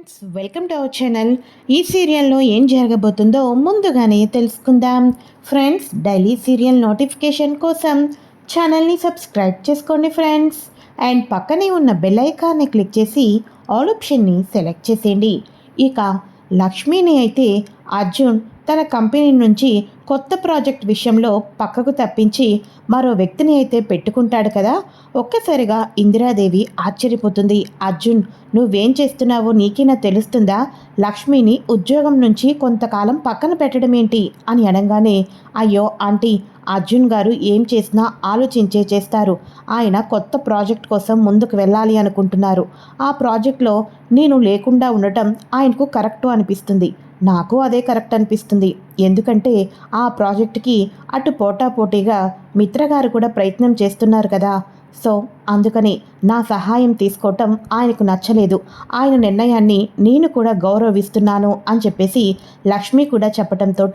Friends, welcome to our channel. ఈ సీరియల్లో ఏం జరగబోతుందో ముందుగానే తెలుసుకుందాం. ఫ్రెండ్స్, డైలీ సీరియల్ నోటిఫికేషన్ కోసం ఛానల్ని సబ్స్క్రైబ్ చేసుకోండి ఫ్రెండ్స్. అండ్ పక్కనే ఉన్న బెల్ ఐకాన్ని క్లిక్ చేసి ఆల్ ఆప్షన్ని సెలెక్ట్ చేసేయండి. ఇక లక్ష్మిని అయితే అర్జున్ తన కంపెనీ నుంచి కొత్త ప్రాజెక్ట్ విషయంలో పక్కకు తప్పించి మరో వ్యక్తిని అయితే పెట్టుకుంటాడు కదా. ఒక్కసారిగా ఇందిరాదేవి ఆశ్చర్యపోతుంది. అర్జున్, నువ్వేం చేస్తున్నావో నీకైనా తెలుస్తుందా? లక్ష్మిని ఉద్యోగం నుంచి కొంతకాలం పక్కన పెట్టడం ఏంటి అని అనగానే, అయ్యో ఆంటీ, అర్జున్ గారు ఏం చేసినా ఆలోచించే చేస్తారు. ఆయన కొత్త ప్రాజెక్ట్ కోసం ముందుకు వెళ్ళాలి అనుకుంటున్నారు. ఆ ప్రాజెక్ట్లో నేను లేకుండా ఉండటం ఆయనకు కరెక్టు అనిపిస్తుంది. నాకు అదే కరెక్ట్ అనిపిస్తుంది. ఎందుకంటే ఆ ప్రాజెక్టుకి అటు పోటాపోటీగా మిత్రగారు కూడా ప్రయత్నం చేస్తున్నారు కదా. సో అందుకని నా సహాయం తీసుకోవటం ఆయనకు నచ్చలేదు. ఆయన నిర్ణయాన్ని నేను కూడా గౌరవిస్తున్నాను అని చెప్పేసి లక్ష్మి కూడా చెప్పటంతో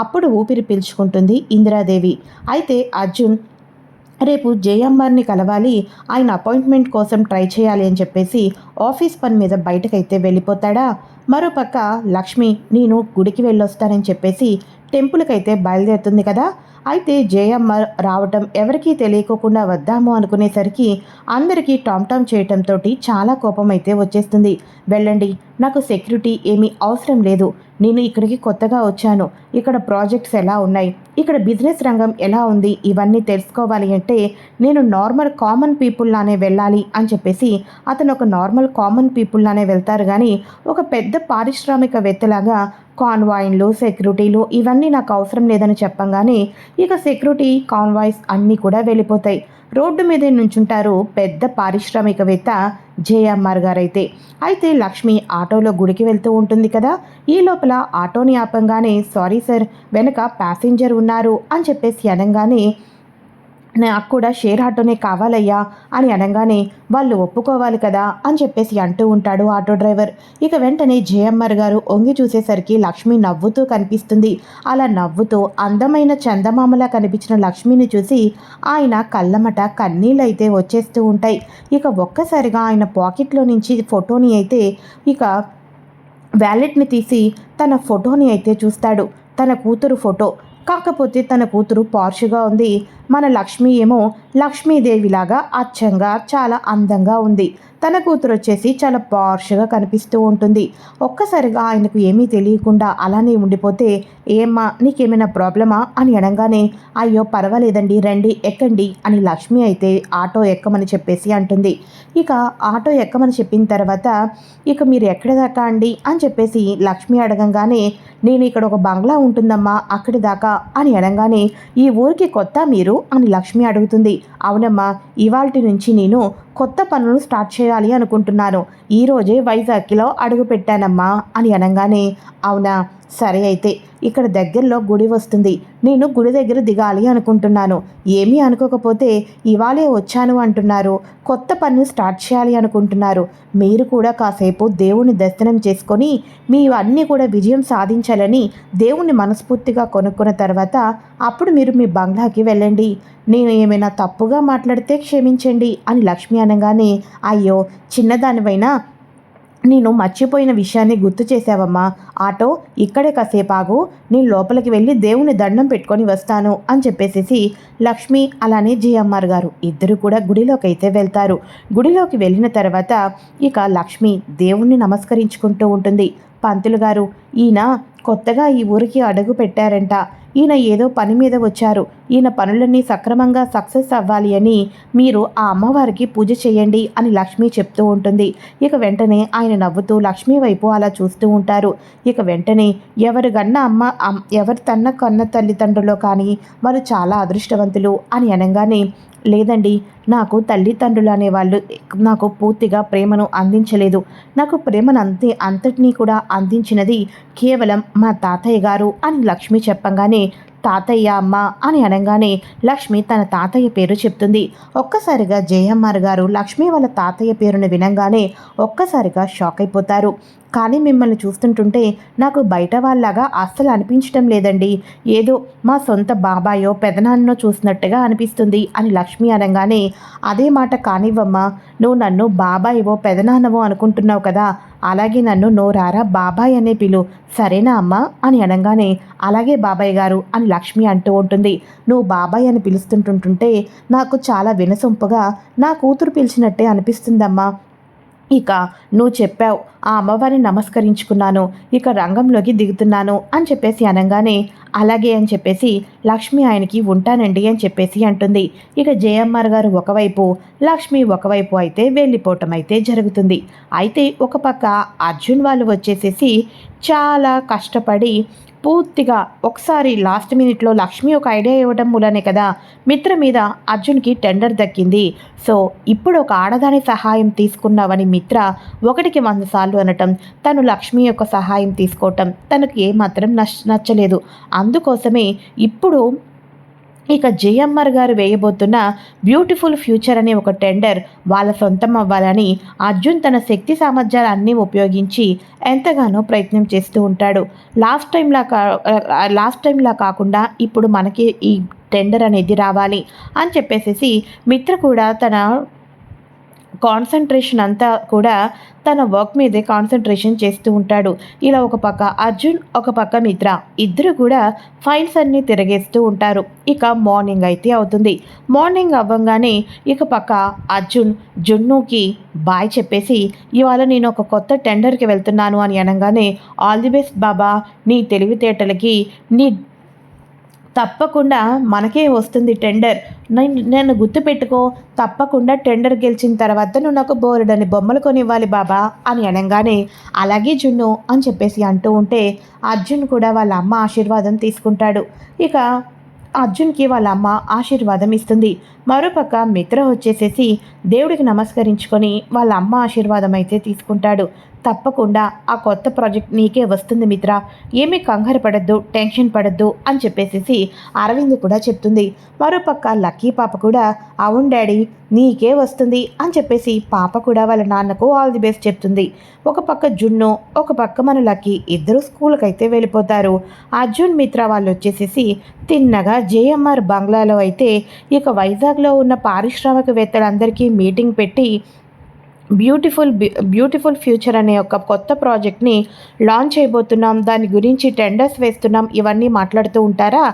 అప్పుడు ఊపిరి పీల్చుకుంటుంది ఇందిరాదేవి. అయితే అర్జున్ రేపు జయమ్మని కలవాలి, ఆయన అపాయింట్మెంట్ కోసం ట్రై చేయాలి అని చెప్పేసి ఆఫీస్ పని మీద బయటకైతే వెళ్ళిపోతాడా. మరోపక్క లక్ష్మి నేను గుడికి వెళ్ళొస్తానని చెప్పేసి టెంపుల్కి అయితే బయలుదేరుతుంది కదా. అయితే జయమ్మ రావటం ఎవరికీ తెలియకోకుండా వద్దాము అనుకునేసరికి అందరికీ టామ్ చేయటంతో చాలా కోపం అయితే వచ్చేస్తుంది. వెళ్ళండి, నాకు సెక్యూరిటీ ఏమీ అవసరం లేదు. నేను ఇక్కడికి కొత్తగా వచ్చాను. ఇక్కడ ప్రాజెక్ట్స్ ఎలా ఉన్నాయి, ఇక్కడ బిజినెస్ రంగం ఎలా ఉంది, ఇవన్నీ తెలుసుకోవాలి అంటే నేను నార్మల్ కామన్ పీపుల్ లానే వెళ్ళాలి అని చెప్పేసి అతను ఒక నార్మల్ కామన్ పీపుల్ లానే వెళ్తారు. కానీ ఒక పెద్ద పారిశ్రామికవేత్తలాగా కాన్వాయిన్లు, సెక్యూరిటీలు ఇవన్నీ నాకు అవసరం లేదని చెప్పంగానే ఇక సెక్యూరిటీ, కాన్వాయిస్ అన్నీ కూడా వెళ్ళిపోతాయి. రోడ్డు మీదే నుంచుంటారు పెద్ద పారిశ్రామికవేత్త జేఎంఆర్ గారైతే. అయితే లక్ష్మి ఆటోలో గుడికి వెళ్తూ ఉంటుంది కదా. ఈ లోపల ఆటోని ఆపంగానే, సారీ సార్, వెనక ప్యాసింజర్ ఉన్నారు అని చెప్పేసి అనగానే, నాకు కూడా షేర్ ఆటోనే కావాలయ్యా అని అనగానే, వాళ్ళు ఒప్పుకోవాలి కదా అని చెప్పేసి అంటూ ఉంటాడు ఆటో డ్రైవర్. ఇక వెంటనే జేఎంఆర్ గారు ఒంగి చూసేసరికి లక్ష్మి నవ్వుతూ కనిపిస్తుంది. అలా నవ్వుతూ అందమైన చందమామలా కనిపించిన లక్ష్మిని చూసి ఆయన కళ్ళమట కన్నీళ్ళు అయితే వచ్చేస్తూ ఉంటాయి. ఇక ఒక్కసారిగా ఆయన పాకెట్లో నుంచి ఫోటోని అయితే ఇక వ్యాలెట్ని తీసి తన ఫోటోని అయితే చూస్తాడు. తన కూతురు ఫోటో. కాకపోతే తన కూతురు పార్షుగా ఉంది. మన లక్ష్మి ఏమో లక్ష్మీదేవిలాగా అచ్చంగా చాలా అందంగా ఉంది. తన కూతురు వచ్చేసి చాలా పార్ష్గా కనిపిస్తూ ఉంటుంది. ఒక్కసారిగా ఆయనకు ఏమీ తెలియకుండా అలానే ఉండిపోతే, ఏమ్మా నీకేమైనా ప్రాబ్లమా అని అనగానే, అయ్యో పర్వాలేదండి, రండి ఎక్కండి అని లక్ష్మి అయితే ఆటో ఎక్కమని చెప్పేసి అంటుంది. ఇక ఆటో ఎక్కమని చెప్పిన తర్వాత, ఇక మీరు ఎక్కడి దాకా అండి అని చెప్పేసి లక్ష్మి అడగంగానే, నేను ఇక్కడ ఒక బంగ్లా ఉంటుందమ్మా అక్కడి దాకా అని అనగానే, ఈ ఊరికి కొత్త మీరు అని లక్ష్మి అడుగుతుంది. అవునమ్మా, ఇవాల్టి నుంచి నేను కొత్త పనులు స్టార్ట్ చేయాలి అనుకుంటున్నాను. ఈరోజే వైజాగ్లో అడుగు పెట్టానమ్మా అని అనగానే, అవునా సరే, అయితే ఇక్కడ దగ్గరలో గుడి వస్తుంది, నేను గుడి దగ్గర దిగాలి అనుకుంటున్నాను. ఏమీ అనుకోకపోతే ఇవాళే వచ్చాను అంటున్నారు, కొత్త పనులు స్టార్ట్ చేయాలి అనుకుంటున్నారు. మీరు కూడా కాసేపు దేవుని దర్శనం చేసుకొని మీ అన్నీ కూడా విజయం సాధించాలని దేవుణ్ణి మనస్ఫూర్తిగా కొనుక్కున్న తర్వాత అప్పుడు మీరు మీ బంగ్లాకి వెళ్ళండి. నేను ఏమైనా తప్పుగా మాట్లాడితే క్షమించండి అని లక్ష్మి అనగానే, అయ్యో చిన్నదానివైనా నేను మర్చిపోయిన విషయాన్ని గుర్తు చేసావమ్మా. ఆటో ఇక్కడే కాసేపు ఆగు, నేను లోపలికి వెళ్ళి దేవుని దండం పెట్టుకొని వస్తాను అని చెప్పేసి లక్ష్మి అలానే జయమ్మార్ గారు ఇద్దరు కూడా గుడిలోకి అయితే వెళ్తారు. గుడిలోకి వెళ్ళిన తర్వాత ఇక లక్ష్మి దేవుణ్ణి నమస్కరించుకుంటూ ఉంటుంది. పంతులు గారు, ఈయన కొత్తగా ఈ ఊరికి అడుగు పెట్టారంట. ఈయన ఏదో పని మీద వచ్చారు. ఈయన పనులన్నీ సక్రమంగా సక్సెస్ అవ్వాలి అని మీరు ఆ అమ్మవారికి పూజ చేయండి అని లక్ష్మి చెప్తూ ఉంటుంది. ఇక వెంటనే ఆయన నవ్వుతూ లక్ష్మి వైపు అలా చూస్తూ ఉంటారు. ఇక వెంటనే ఎవరు తన్న కన్న తల్లిదండ్రులో కానీ వారు చాలా అదృష్టవంతులు అని అనగానే, లేదండి, నాకు తల్లిదండ్రులు అనేవాళ్ళు నాకు పూర్తిగా ప్రేమను అందించలేదు. నాకు ప్రేమను అంతటినీ కూడా అందించినది కేవలం మా తాతయ్య గారు అని లక్ష్మి చెప్పంగానే, తాతయ్య అమ్మ అని అనగానే లక్ష్మి తన తాతయ్య పేరు చెప్తుంది. ఒక్కసారిగా జయమ్మార్ గారు లక్ష్మి వాళ్ళ తాతయ్య పేరును వినంగానే ఒక్కసారిగా షాక్ అయిపోతారు. కానీ మిమ్మల్ని చూస్తుంటుంటే నాకు బయట వాళ్ళలాగా అస్సలు అనిపించటం లేదండి. ఏదో మా సొంత బాబాయో పెదనాన్నో చూసినట్టుగా అనిపిస్తుంది అని లక్ష్మి అనగానే, అదే మాట కానివ్వమ్మా, నువ్వు నన్ను బాబాయివో పెదనాన్నవో అనుకుంటున్నావు కదా, అలాగే నన్ను నోరారా బాబాయ్ అనే పిలు, సరేనా అమ్మా అని అనగానే అలాగే బాబాయ్ గారు అని లక్ష్మి అంటూ ఉంటుంది. నువ్వు బాబాయ్ అని పిలుస్తుంటుంటే నాకు చాలా వినసొంపుగా నా కూతురు పిలిచినట్టే అనిపిస్తుందమ్మా. ఇక నువ్వు చెప్పావు, ఆ అమ్మవారిని నమస్కరించుకున్నాను, ఇక రంగంలోకి దిగుతున్నాను అని చెప్పేసి అనగానే అలాగే అని చెప్పేసి లక్ష్మి ఆయనకి ఉంటానండి అని చెప్పేసి అంటుంది. ఇక జయమ్మార్ గారు ఒకవైపు, లక్ష్మి ఒకవైపు అయితే వెళ్ళిపోవటం అయితే జరుగుతుంది. అయితే ఒక పక్క అర్జున్ వాళ్ళు వచ్చేసేసి చాలా కష్టపడి పూర్తిగా ఒకసారి లాస్ట్ మినిట్లో లక్ష్మి ఒక ఐడియా ఇవ్వడం మూలనే కదా మిత్ర మీద అర్జున్కి టెండర్ దక్కింది. సో ఇప్పుడు ఒక ఆడదాని సహాయం తీసుకున్నావని మిత్ర 1కి 100 సార్లు అనటం, తను లక్ష్మి యొక్క సహాయం తీసుకోవటం తనకు ఏమాత్రం నచ్చలేదు. అందుకోసమే ఇప్పుడు ఇక జేఎంఆర్ గారు వేయబోతున్న బ్యూటిఫుల్ ఫ్యూచర్ అనే ఒక టెండర్ వాళ్ళ సొంతం అవ్వాలని అర్జున్ తన శక్తి సామర్థ్యాలన్నీ ఉపయోగించి ఎంతగానో ప్రయత్నం చేస్తూ ఉంటాడు. లాస్ట్ టైంలా కాకుండా ఇప్పుడు మనకి ఈ టెండర్ అనేది రావాలి అని చెప్పేసి మిత్ర కూడా తన కాన్సన్ట్రేషన్ అంతా కూడా తన వర్క్ మీదే కాన్సన్ట్రేషన్ చేస్తూ ఉంటాడు. ఇలా ఒక పక్క అర్జున్, ఒక పక్క మిత్ర ఇద్దరు కూడా ఫైల్స్ అన్నీ తిరగేస్తూ ఉంటారు. ఇక మార్నింగ్ అయితే అవుతుంది. మార్నింగ్ అవ్వగానే ఇక పక్క అర్జున్ జున్నుకి బాయ్ చెప్పేసి ఇవాళ నేను ఒక కొత్త టెండర్కి వెళ్తున్నాను అని అనగానే ఆల్ ది బెస్ట్ బాబా, నీ తెలివితేటలకి నీ తప్పకుండా మనకే వస్తుంది టెండర్, నన్ను గుర్తుపెట్టుకో, తప్పకుండా టెండర్ గెలిచిన తర్వాత నువ్వు నాకు బోలెడని బొమ్మలు కొనివ్వాలి బాబా అని అనగానే అలాగే జున్ను అని చెప్పేసి అంటూ ఉంటే అర్జున్ కూడా వాళ్ళ అమ్మ ఆశీర్వాదం తీసుకుంటాడు. ఇక అర్జున్కి వాళ్ళ అమ్మ ఆశీర్వాదం ఇస్తుంది. మరోపక్క మిత్ర వచ్చేసేసి దేవుడికి నమస్కరించుకొని వాళ్ళ అమ్మ ఆశీర్వాదం అయితే తీసుకుంటాడు. తప్పకుండా ఆ కొత్త ప్రాజెక్ట్ నీకే వస్తుంది మిత్ర, ఏమీ కంగారు పడద్దు, టెన్షన్ పడద్దు అని చెప్పేసి అరవింద్ కూడా చెప్తుంది. మరోపక్క లక్కీ పాప కూడా అవును డాడీ నీకే వస్తుంది అని చెప్పేసి పాప కూడా వాళ్ళ నాన్నకు ఆల్ ది బెస్ట్ చెప్తుంది. ఒక పక్క జున్ను, ఒక పక్క మన లక్కీ ఇద్దరు స్కూల్కి అయితే వెళ్ళిపోతారు. అర్జున్ మిత్ర వాళ్ళు వచ్చేసేసి తిన్నగా జేఎంఆర్ బంగ్లాలో అయితే ఇక వైజాగ్లో ఉన్న పారిశ్రామికవేత్తలందరికీ మీటింగ్ పెట్టి బ్యూటిఫుల్ ఫ్యూచర్ అనే ఒక కొత్త ప్రాజెక్ట్ని లాంచ్ చేయబోతున్నాం, దాని గురించి టెండర్స్ వేస్తున్నాం, ఇవన్నీ మాట్లాడుతూ ఉంటారా.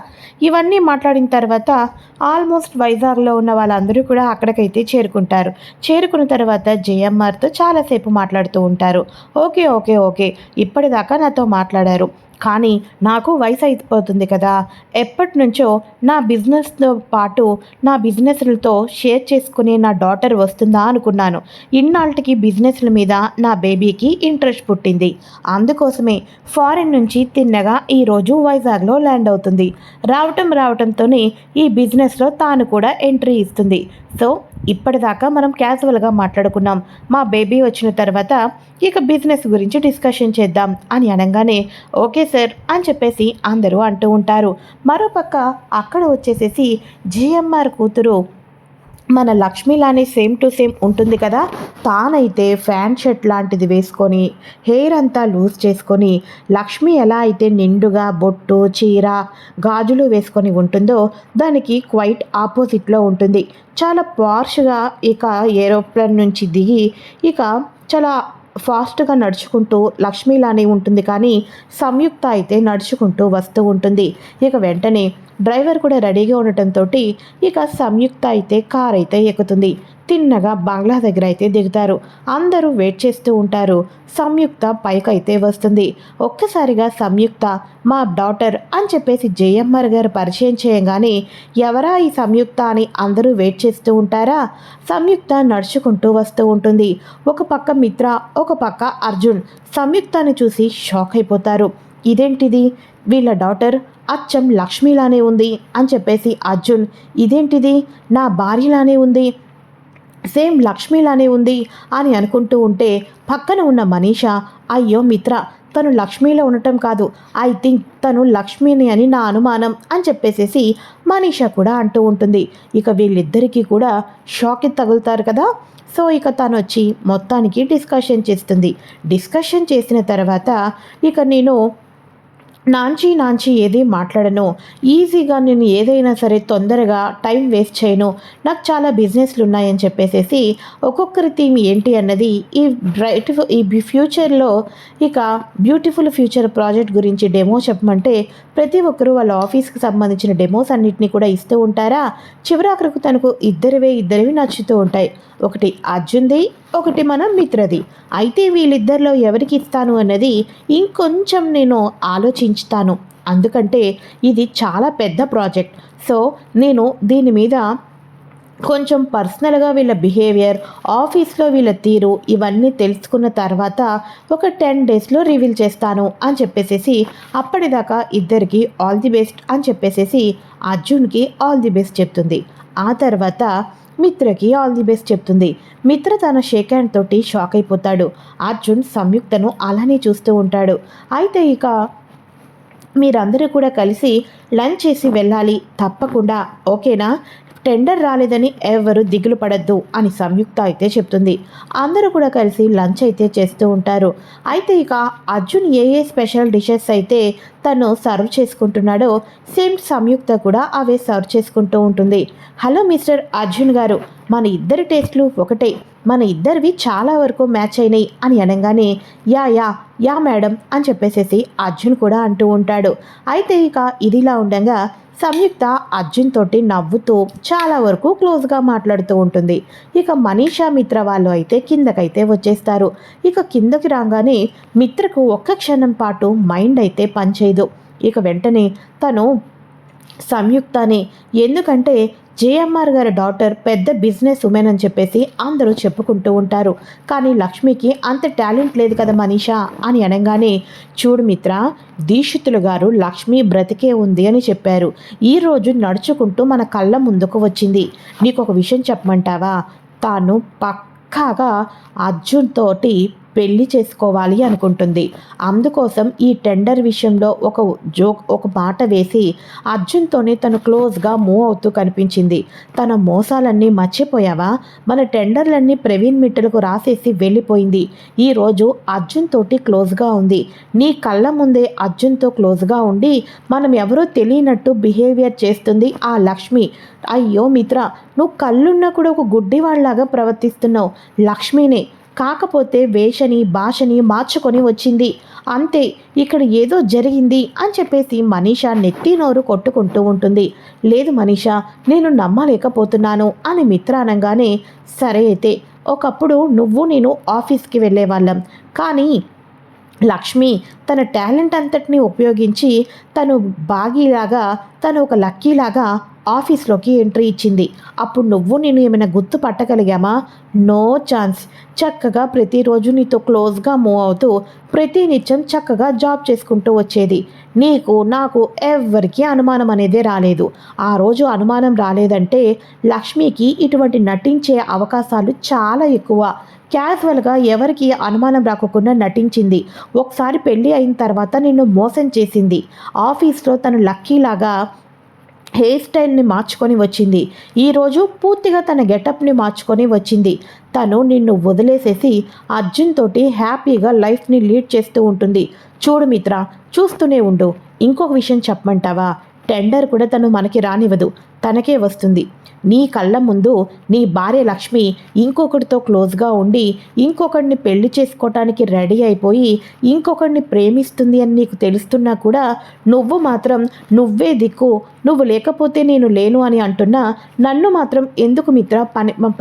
ఇవన్నీ మాట్లాడిన తర్వాత ఆల్మోస్ట్ వైజాగ్లో ఉన్న వాళ్ళందరూ కూడా అక్కడికైతే చేరుకుంటారు. చేరుకున్న తర్వాత జేఎంఆర్తో చాలాసేపు మాట్లాడుతూ ఉంటారు. ఓకే ఓకే ఓకే ఇప్పటిదాకా నాతో మాట్లాడారు, కానీ నాకు వయసు అయిపోతుంది కదా, ఎప్పటి నుంచో నా బిజినెస్తో పాటు నా బిజినెస్లతో షేర్ చేసుకునే నా డాటర్ వస్తుందా అనుకున్నాను. ఇన్నాళ్ళకి బిజినెస్ల మీద నా బేబీకి ఇంట్రెస్ట్ పుట్టింది. అందుకోసమే ఫారిన్ నుంచి తిన్నగా ఈరోజు వైజాగ్లో ల్యాండ్ అవుతుంది. రావటంతోనే ఈ బిజినెస్లో తాను కూడా ఎంట్రీ ఇస్తుంది. సో ఇప్పటిదాకా మనం క్యాజువల్గా మాట్లాడుకున్నాం, మా బేబీ వచ్చిన తర్వాత ఇక బిజినెస్ గురించి డిస్కషన్ చేద్దాం అని అనగానే ఓకే సార్ అని చెప్పేసి అందరూ అంటూ ఉంటారు. మరోపక్క అక్కడ వచ్చేసేసి జిఎంఆర్ కూతురు మన లక్ష్మిలానే సేమ్ టు సేమ్ ఉంటుంది కదా, తానైతే ఫ్యాన్ షర్ట్ లాంటిది వేసుకొని హెయిర్ అంతా లూజ్ చేసుకొని లక్ష్మి ఎలా అయితే నిండుగా బొట్టు చీర గాజులు వేసుకొని ఉంటుందో దానికి క్వైట్ ఆపోజిట్లో ఉంటుంది. చాలా పార్ష్గా ఇక ఏరోప్లేన్ నుంచి దిగి ఇక చాలా ఫాస్ట్గా నడుచుకుంటూ లక్ష్మిలానే ఉంటుంది, కానీ సంయుక్త అయితే నడుచుకుంటూ వస్తూ ఉంటుంది. ఇక వెంటనే డ్రైవర్ కూడా రెడీగా ఉండటంతో ఇక సంయుక్త అయితే కార్ అయితే ఎక్కుతుంది. తిన్నగా బంగ్లా దగ్గర అయితే దిగుతారు. అందరూ వెయిట్ చేస్తూ ఉంటారు. సంయుక్త పైకైతే వస్తుంది. ఒక్కసారిగా సంయుక్త మా డాటర్ అని చెప్పేసి జేఎంఆర్ గారు పరిచయం చేయగానే ఎవరా ఈ సంయుక్త అని అందరూ వెయిట్ చేస్తూ ఉంటారా. సంయుక్త నడుచుకుంటూ వస్తూ ఉంటుంది. ఒక పక్క మిత్ర, ఒక పక్క అర్జున్ సంయుక్తని చూసి షాక్ అయిపోతారు. ఇదేంటిది, వీళ్ళ డాటర్ అచ్చం లక్ష్మిలానే ఉంది అని చెప్పేసి అర్జున్ ఇదేంటిది, నా భార్యలానే ఉంది, సేమ్ లక్ష్మిలానే ఉంది అని అనుకుంటూ ఉంటే పక్కన ఉన్న మనీషా అయ్యో మిత్ర తను లక్ష్మిలో ఉండటం కాదు, ఐ థింక్ తను లక్ష్మిని అని నా అనుమానం అని చెప్పేసేసి మనీషా కూడా అంటూ ఉంటుంది. ఇక వీళ్ళిద్దరికీ కూడా షాక్ తగులుతారు కదా. సో ఇక తను వచ్చి మొత్తానికి డిస్కషన్ చేస్తుంది. డిస్కషన్ చేసిన తర్వాత ఇక నేను నాంచి నాంచి ఏది మాట్లాడను, ఈజీగా నేను ఏదైనా సరే తొందరగా టైం వేస్ట్ చేయను, నాకు చాలా బిజినెస్లు ఉన్నాయని చెప్పేసేసి ఒక్కొక్కరి థీమ్ ఏంటి అన్నది ఈ ఫ్యూచర్లో ఇక బ్యూటిఫుల్ ఫ్యూచర్ ప్రాజెక్ట్ గురించి డెమో చెప్పమంటే ప్రతి ఒక్కరూ వాళ్ళ ఆఫీస్కి సంబంధించిన డెమోస్ అన్నిటినీ కూడా ఇస్తూ ఉంటారా. చివరాఖరకు తనకు ఇద్దరివి నచ్చుతూ ఉంటాయి. ఒకటి అర్జున్ది, ఒకటి మన మిత్రది. అయితే వీళ్ళిద్దరిలో ఎవరికి ఇస్తాను అన్నది ఇంకొంచెం నేను ఆలోచించుతాను. ఎందుకంటే ఇది చాలా పెద్ద ప్రాజెక్ట్. సో నేను దీని మీద కొంచెం పర్సనల్గా వీళ్ళ బిహేవియర్, ఆఫీస్లో వీళ్ళ తీరు ఇవన్నీ తెలుసుకున్న తర్వాత ఒక 10 డేస్లో రివీల్ చేస్తాను అని చెప్పేసేసి అప్పటిదాకా ఇద్దరికి ఆల్ ది బెస్ట్ అని చెప్పేసేసి అర్జున్కి ఆల్ ది బెస్ట్ చెప్తుంది. ఆ తర్వాత మిత్రకి ఆల్ ది బెస్ట్ చెప్తుంది. మిత్ర తన షేక్ హ్యాండ్ తోటి షాక్ అయిపోతాడు. అర్జున్ సంయుక్తను అలానే చూస్తూ ఉంటాడు. అయితే ఇక మీరందరూ కూడా కలిసి లంచ్ చేసి వెళ్ళాలి తప్పకుండా, ఓకేనా? టెండర్ రాలేదని ఎవరు దిగులు పడద్దు అని సంయుక్త అయితే చెప్తుంది. అందరూ కూడా కలిసి లంచ్ అయితే చేస్తూ ఉంటారు. అయితే ఇక అర్జున్ ఏ స్పెషల్ డిషెస్ అయితే తను సర్వ్ చేసుకుంటున్నాడో సేమ్ సంయుక్త కూడా అవే సర్వ్ చేసుకుంటూ ఉంటుంది. హలో మిస్టర్ అర్జున్ గారు, మన ఇద్దరి టేస్ట్లు ఒకటే, మన ఇద్దరివి చాలా వరకు మ్యాచ్ అయినాయి అని అనగానే యా యా యా మేడం అని చెప్పేసేసి అర్జున్ కూడా అంటూ ఉంటాడు. అయితే ఇక ఇదిలా ఉండగా సంయుక్త అర్జున్ తోటి నవ్వుతూ చాలా వరకు క్లోజ్గా మాట్లాడుతూ ఉంటుంది. ఇక మనీషా మిత్ర వాళ్ళు అయితే కిందకైతే వచ్చేస్తారు. ఇక కిందకి రాగానే మిత్రకు ఒక్క క్షణం పాటు మైండ్ అయితే పనిచేయదు. ఇక వెంటనే తను సంయుక్తని, ఎందుకంటే జేఎంఆర్ గారి డాటర్ పెద్ద బిజినెస్ ఉమెన్ అని చెప్పేసి అందరూ చెప్పుకుంటూ ఉంటారు. కానీ లక్ష్మికి అంత టాలెంట్ లేదు కదా మనీషా అని అనగానే, చూడు మిత్ర, దీక్షితులు గారు లక్ష్మి బ్రతికే ఉంది అని చెప్పారు. ఈరోజు నడుచుకుంటూ మన కళ్ళ ముందుకు వచ్చింది. నీకు ఒక విషయం చెప్పమంటావా? తాను పక్కాగా అర్జున్ తోటి పెళ్లి చేసుకోవాలి అనుకుంటుంది. అందుకోసం ఈ టెండర్ విషయంలో ఒక మాట వేసి అర్జున్తోనే తను క్లోజ్గా మూవ్ అవుతూ కనిపించింది. తన మోసాలన్నీ మర్చిపోయావా? మన టెండర్లన్నీ ప్రవీణ్ మిట్టలకు రాసేసి వెళ్ళిపోయింది. ఈరోజు అర్జున్ తోటి క్లోజ్గా ఉంది. నీ కళ్ళ ముందే అర్జున్తో క్లోజ్గా ఉండి మనం ఎవరో తెలియనట్టు బిహేవియర్ చేస్తుంది ఆ లక్ష్మి. అయ్యో మిత్ర, నువ్వు కళ్ళున్నా కూడా ఒక గుడ్డివాళ్లాగా ప్రవర్తిస్తున్నావు. లక్ష్మినే, కాకపోతే వేషని భాషని మార్చుకొని వచ్చింది అంతే. ఇక్కడ ఏదో జరిగింది అని చెప్పేసి మనీషా నెత్తి నోరు కొట్టుకుంటూ ఉంటుంది. లేదు మనీషా, నేను నమ్మలేకపోతున్నాను అని మిత్ర అనగానే, సరే అయితే ఒకప్పుడు నువ్వు నేను ఆఫీస్కి వెళ్ళేవాళ్ళం, కానీ లక్ష్మి తన టాలెంట్ అంతటిని ఉపయోగించి తను బాగీలాగా, తను ఒక లక్కీలాగా ఆఫీస్లోకి ఎంట్రీ ఇచ్చింది. అప్పుడు నువ్వు నేను ఏమైనా గుర్తు పట్టగలిగామా? No chance. చక్కగా ప్రతిరోజు నీతో క్లోజ్గా మూవ్ అవుతూ ప్రతి నిత్యం చక్కగా జాబ్ చేసుకుంటూ వచ్చేది. నీకు నాకు ఎవ్వరికీ అనుమానం అనేదే రాలేదు. ఆ రోజు అనుమానం రాలేదంటే లక్ష్మికి ఇటువంటి నటించే అవకాశాలు చాలా ఎక్కువ. క్యాజువల్గా ఎవరికి అనుమానం రాకుండా నటించింది. ఒకసారి పెళ్ళి అయిన తర్వాత నిన్ను మోసం చేసింది. ఆఫీస్లో తను లక్కీలాగా హెయిర్ స్టైల్ని మార్చుకొని వచ్చింది. ఈరోజు పూర్తిగా తన గెటప్ని మార్చుకొని వచ్చింది. తను నిన్ను వదిలేసేసి అర్జున్ తోటి హ్యాపీగా లైఫ్ని లీడ్ చేస్తూ ఉంటుంది. చూడు మిత్ర, చూస్తూనే ఉండు. ఇంకొక విషయం చెప్పమంటావా? టెండర్ కూడా తను మనకి రానివ్వదు, తనకే వస్తుంది. నీ కళ్ళ ముందు నీ భార్య లక్ష్మి ఇంకొకటితో క్లోజ్గా ఉండి ఇంకొకడిని పెళ్లి చేసుకోవటానికి రెడీ అయిపోయి ఇంకొకడిని ప్రేమిస్తుంది అని నీకు తెలుస్తున్నా కూడా నువ్వు మాత్రం నువ్వే దిక్కు, నువ్వు లేకపోతే నేను లేను అని అంటున్నా నన్ను మాత్రం ఎందుకు మిత్ర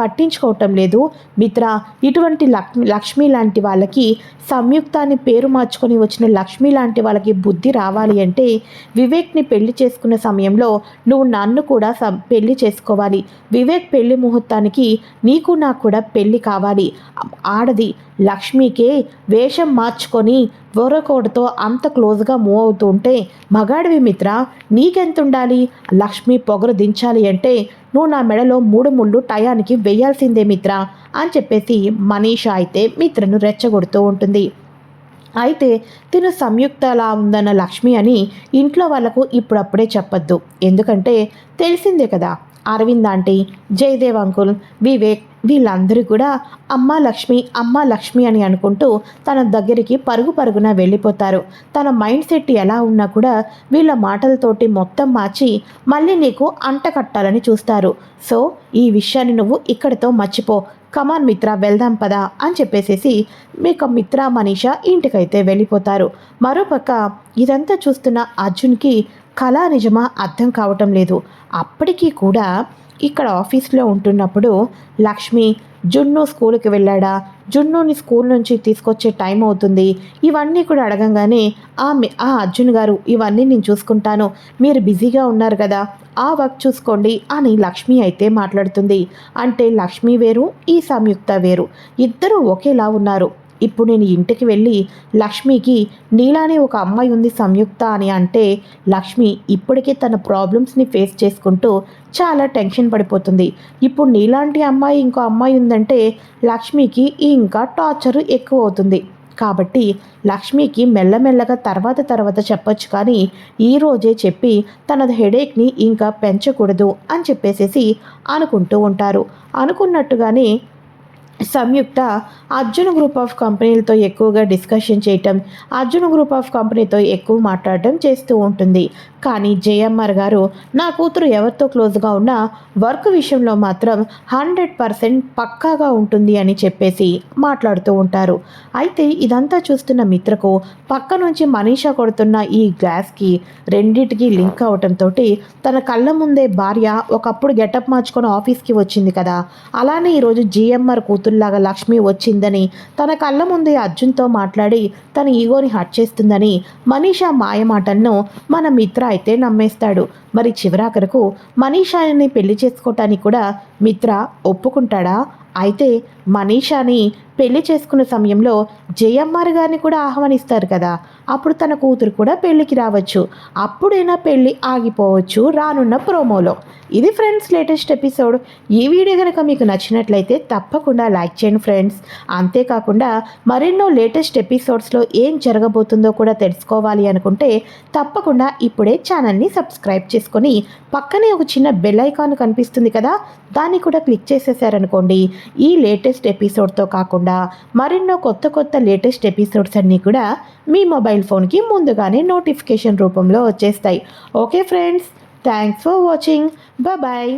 పట్టించుకోవటం లేదు? మిత్ర, ఇటువంటి లక్ష్మి లాంటి వాళ్ళకి, సంయుక్తాన్ని పేరు మార్చుకొని వచ్చిన లక్ష్మి లాంటి వాళ్ళకి బుద్ధి రావాలి అంటే వివేక్ని పెళ్లి చేసుకున్న సమయంలో నువ్వు నన్ను కూడా పెళ్లి చేసుకోవాలి. వివేక్ పెళ్లి ముహూర్తానికి నీకు నాకు కూడా పెళ్లి కావాలి. ఆడది లక్ష్మికే వేషం మార్చుకొని వరకోడుతో అంత క్లోజ్గా మూవ్ అవుతూ ఉంటే మగాడివి మిత్ర, నీకెంత ఉండాలి? లక్ష్మి పొగరు దించాలి అంటే నువ్వు నా మెడలో 3 ముళ్ళు టయానికి వేయాల్సిందే మిత్ర అని చెప్పేసి మనీషా అయితే మిత్రను రెచ్చగొడుతూ ఉంటుంది. అయితే తిను సంయుక్తలా ఉందన్న లక్ష్మి అని ఇంట్లో వాళ్ళకు ఇప్పుడప్పుడే చెప్పొద్దు. ఎందుకంటే తెలిసిందే కదా, అరవింద్ ఆంటీ, జయదేవ్ అంకుల్, వివేక్ వీళ్ళందరూ కూడా అమ్మ లక్ష్మి అని అనుకుంటూ తన దగ్గరికి పరుగు పరుగున వెళ్ళిపోతారు. తన మైండ్ సెట్ ఎలా ఉన్నా కూడా వీళ్ళ మాటలతోటి మొత్తం మార్చి మళ్ళీ నీకు అంట కట్టాలని చూస్తారు. సో ఈ విషయాన్ని నువ్వు ఇక్కడితో మర్చిపో, కమాన్ మిత్ర వెళ్దాం పదా అని చెప్పేసేసి మీకు మిత్ర మనీష ఇంటికైతే వెళ్ళిపోతారు. మరోపక్క ఇదంతా చూస్తున్న అర్జున్కి కళ నిజమా అర్థం కావటం లేదు. అప్పటికీ కూడా ఇక్కడ ఆఫీస్లో ఉంటున్నప్పుడు లక్ష్మి జున్ను స్కూల్కి వెళ్ళాడా, జున్నుని స్కూల్ నుంచి తీసుకొచ్చే టైం అవుతుంది, ఇవన్నీ కూడా అడగంగానే ఆ అర్జున్ గారు ఇవన్నీ నేను చూసుకుంటాను, మీరు బిజీగా ఉన్నారు కదా, ఆ వర్క్ చూసుకోండి అని లక్ష్మి అయితే మాట్లాడుతుంది. అంటే లక్ష్మి వేరు, ఈ సంయుక్త వేరు, ఇద్దరూ ఒకేలా ఉన్నారు. ఇప్పుడు నేను ఇంటికి వెళ్ళి లక్ష్మికి నీలానే ఒక అమ్మాయి ఉంది సంయుక్త అని అంటే లక్ష్మి ఇప్పటికే తన ప్రాబ్లమ్స్ని ఫేస్ చేసుకుంటూ చాలా టెన్షన్ పడిపోతుంది. ఇప్పుడు నీలాంటి అమ్మాయి ఇంకో అమ్మాయి ఉందంటే లక్ష్మికి ఇంకా టార్చర్ ఎక్కువ అవుతుంది. కాబట్టి లక్ష్మికి మెల్లమెల్లగా తర్వాత చెప్పొచ్చు, కానీ ఈరోజే చెప్పి తన హెడేక్ని ఇంకా పెంచకూడదు అని చెప్పేసేసి అనుకుంటూ ఉంటారు. అనుకున్నట్టుగానే సంయుక్త అర్జున్ గ్రూప్ ఆఫ్ కంపెనీలతో ఎక్కువగా డిస్కషన్ చేయటం, అర్జున్ గ్రూప్ ఆఫ్ కంపెనీతో ఎక్కువ మాట్లాడటం చేస్తూ ఉంటుంది. కానీ జేఎంఆర్ గారు నా కూతురు ఎవరితో క్లోజ్గా ఉన్నా వర్క్ విషయంలో మాత్రం 100% పక్కాగా ఉంటుంది అని చెప్పేసి మాట్లాడుతూ ఉంటారు. అయితే ఇదంతా చూస్తున్న మిత్రకు పక్క నుంచి మనీషా కొడుతున్న ఈ గ్లాస్కి రెండింటికి లింక్ అవటంతో తన కళ్ళ ముందే భార్య ఒకప్పుడు గెటప్ మార్చుకొని ఆఫీస్కి వచ్చింది కదా, అలానే ఈరోజు జిఎంఆర్ కూతురులాగా లక్ష్మి వచ్చిందని తన కళ్ళ ముందే అర్జున్తో మాట్లాడి తన ఈగోని హర్ట్ చేస్తుందని మనీషా మాయమాటలను మన మిత్ర అయితే నమ్మేస్తాడు. మరి చివరాఖరకు మనీషాని పెళ్లి చేసుకోవటానికి కూడా మిత్ర ఒప్పుకుంటాడా? అయితే మనీషాని పెళ్లి చేసుకునే సమయంలో జయమ్మార్ గారిని కూడా ఆహ్వానిస్తారు కదా, అప్పుడు తన కూతురు కూడా పెళ్ళికి రావచ్చు, అప్పుడైనా పెళ్ళి ఆగిపోవచ్చు రానున్న ప్రోమోలో. ఇది ఫ్రెండ్స్ లేటెస్ట్ ఎపిసోడ్. ఈ వీడియో కనుక మీకు నచ్చినట్లయితే తప్పకుండా లైక్ చేయండి ఫ్రెండ్స్. అంతేకాకుండా మరెన్నో లేటెస్ట్ ఎపిసోడ్స్లో ఏం జరగబోతుందో కూడా తెలుసుకోవాలి అనుకుంటే తప్పకుండా ఇప్పుడే ఛానల్ని సబ్స్క్రైబ్ చేసుకొని పక్కనే ఒక చిన్న బెల్ ఐకాన్ కనిపిస్తుంది కదా, దాన్ని కూడా క్లిక్ చేసేసారనుకోండి ఈ లేటెస్ట్ ఎపిసోడ్తో కాకుండా మరెన్నో కొత్త లేటెస్ట్ ఎపిసోడ్స్ అన్నీ కూడా మీ మొబైల్ ఫోన్కి ముందుగానే నోటిఫికేషన్ రూపంలో వచ్చేస్తాయి. Okay friends, thanks for watching. Bye.